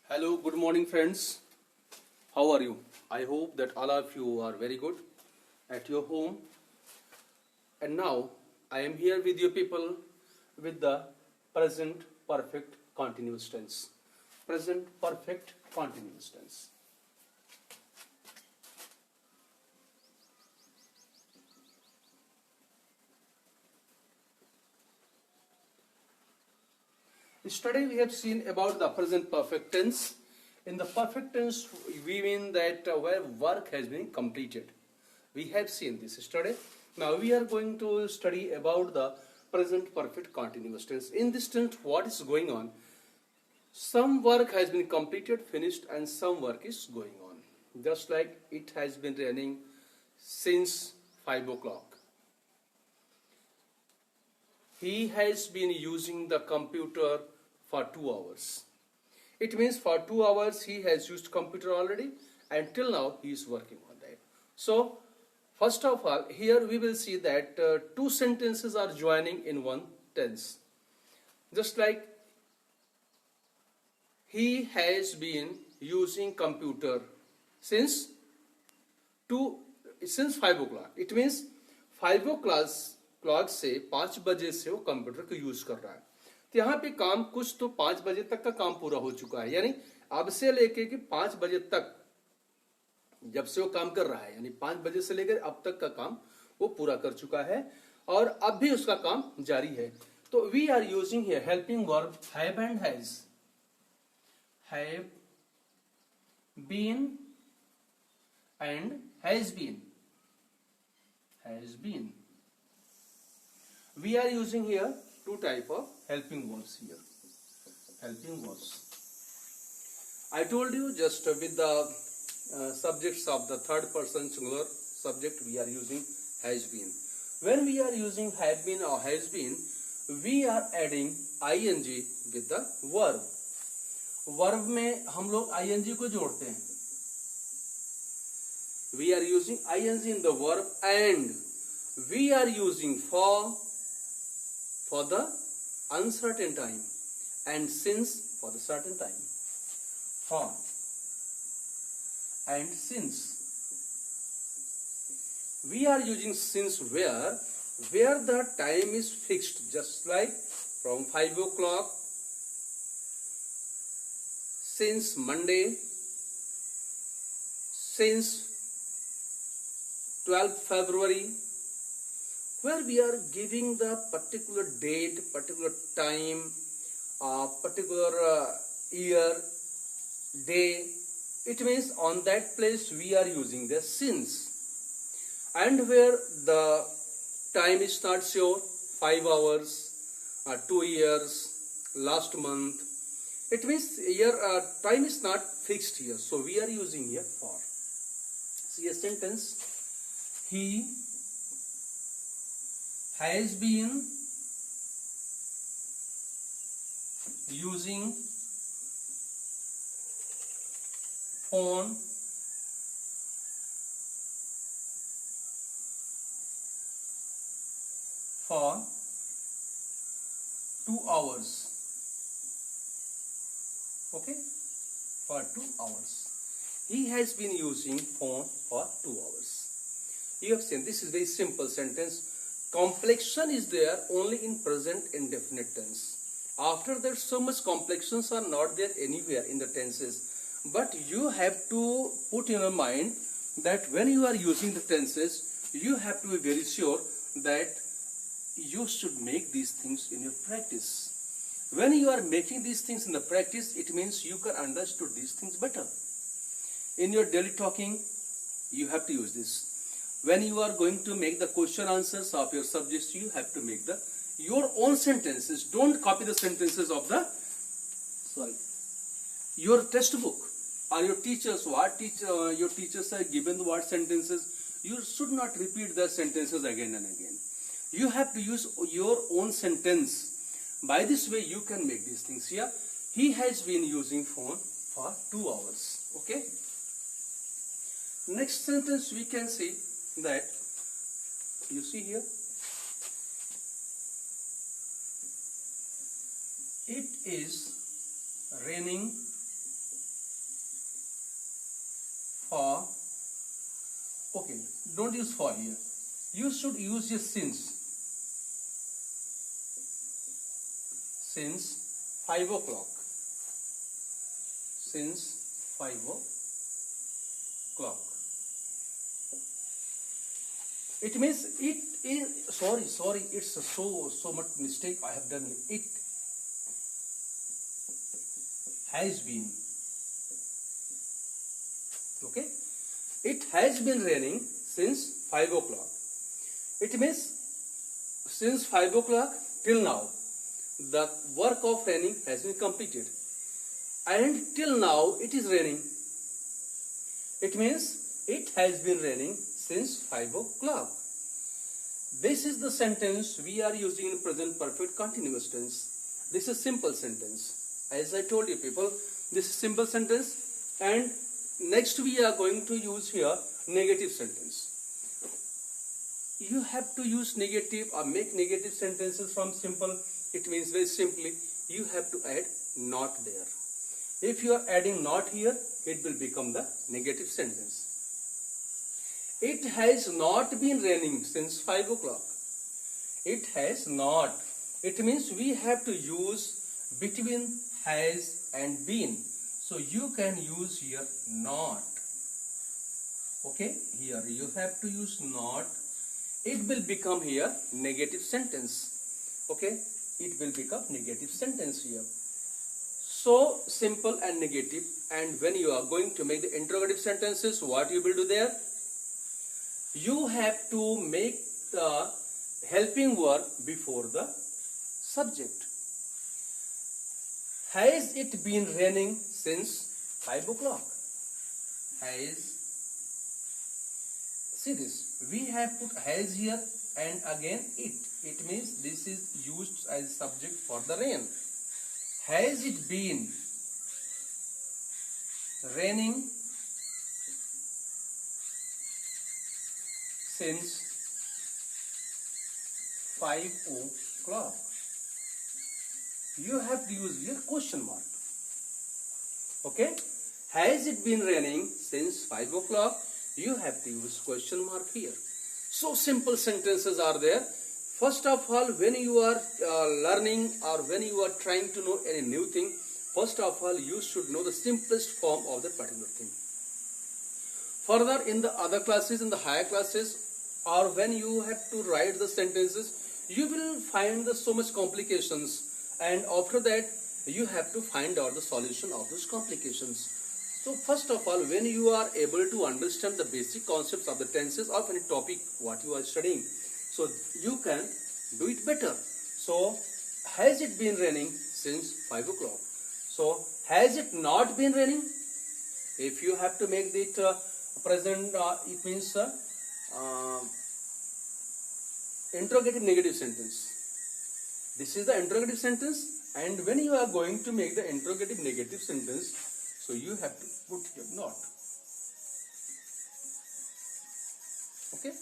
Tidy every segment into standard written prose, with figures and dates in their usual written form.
Hello, good morning, friends. How are you? I hope that all of you are very good at your home. And now I am here with you people with the present perfect continuous tense. Present perfect continuous tense. Yesterday we have seen about the present perfect tense. In the perfect tense, we mean that where work has been completed. We have seen this yesterday. Now we are going to study about the present perfect continuous tense. In this tense, what is going on? Some work has been completed, finished, and some work is going on. Just like it has been raining since 5 o'clock. He has been using the computer for 2 hours. It means for 2 hours he has used computer already and till now he is working on that. So first of all, here we will see that two sentences are joining in one tense. Just like he has been using computer since 5 o'clock. It means 5 o'clock से 5 बजे से वो computer को use कर रहा है. तो यहाँ पे काम कुछ तो 5 बजे तक का काम पूरा हो चुका है, यानी अब से लेके कि 5 बजे तक जब से वो काम कर रहा है, यानी 5 बजे से लेकर अब तक का काम वो पूरा कर चुका है और अब भी उसका काम जारी है. तो we are using here helping verb have and has. Have been and has been. Has been. We are using here two type of helping verbs here. Helping verbs. I told you just with the subjects of the third person singular subject we are using has been. When we are using have been or has been, we are adding ing with the verb. Verb में हम लोग ing को जोड़ते हैं. We are using ing in the verb and we are using for the uncertain time and since for the certain time. For and since. We are using since where the time is fixed, just like from 5 o'clock, since Monday, since 12th February, where we are giving the particular date, particular time, particular year, day. It means on that place we are using the since. And where the time is not sure, 5 hours, 2 years, last month. It means here time is not fixed here. So we are using here for. See a sentence. He has been using phone for 2 hours. Okay, for 2 hours. He has been using phone for 2 hours. You have seen this is very simple sentence. Complexion is there only in present indefinite tense. After that, so much complexions are not there anywhere in the tenses. But you have to put in your mind that when you are using the tenses, you have to be very sure that you should make these things in your practice. When you are making these things in the practice, it means you can understand these things better. In your daily talking, you have to use this. When you are going to make the question answers of your subjects, you have to make your own sentences. Don't copy the sentences of your textbook or your teachers. Your teachers are given what sentences. You should not repeat the sentences again and again. You have to use your own sentence. By this way, you can make these things. Here, he has been using phone for 2 hours. Okay. Next sentence we can see that you see here, it is raining for, okay, don't use for here. You should use your since. Since 5 o'clock. Since 5 o'clock. It means it is, sorry, it's so much mistake I have done. It has been, okay, it has been raining since 5 o'clock. It means since 5 o'clock till now, the work of raining has been completed. And till now it is raining. It means it has been raining since 5 o'clock. This is the sentence we are using in present perfect continuous tense. This is simple sentence. As I told you people, this is simple sentence, and next we are going to use here negative sentence. You have to use negative or make negative sentences from simple. It means very simply you have to add not there. If you are adding not here, it will become the negative sentence. It has not been raining since 5 o'clock. It has not. It means we have to use between has and been. So you can use here not. Okay, here you have to use not. It will become here negative sentence. Okay, it will become negative sentence here. So simple and negative. And when you are going to make the interrogative sentences, what you will do there? You have to make the helping verb before the subject. Has it been raining since 5 o'clock? Has, see this, we have put has here and again it. It means this is used as subject for the rain. Has it been raining since 5 o'clock? You have to use your question mark. Okay? Has it been raining since 5 o'clock? You have to use question mark here. So simple sentences are there. First of all, when you are learning or when you are trying to know any new thing, first of all, you should know the simplest form of that particular thing. Further, in the other classes, in the higher classes, or when you have to write the sentences, you will find so much complications, and after that you have to find out the solution of those complications. So first of all, when you are able to understand the basic concepts of the tenses of any topic what you are studying, so you can do it better. So has it been raining since 5 o'clock? So has it not been raining? If you have to make it present, it means interrogative negative sentence. This is the interrogative sentence, and when you are going to make the interrogative negative sentence, so you have to put here not. Okay?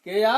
क्या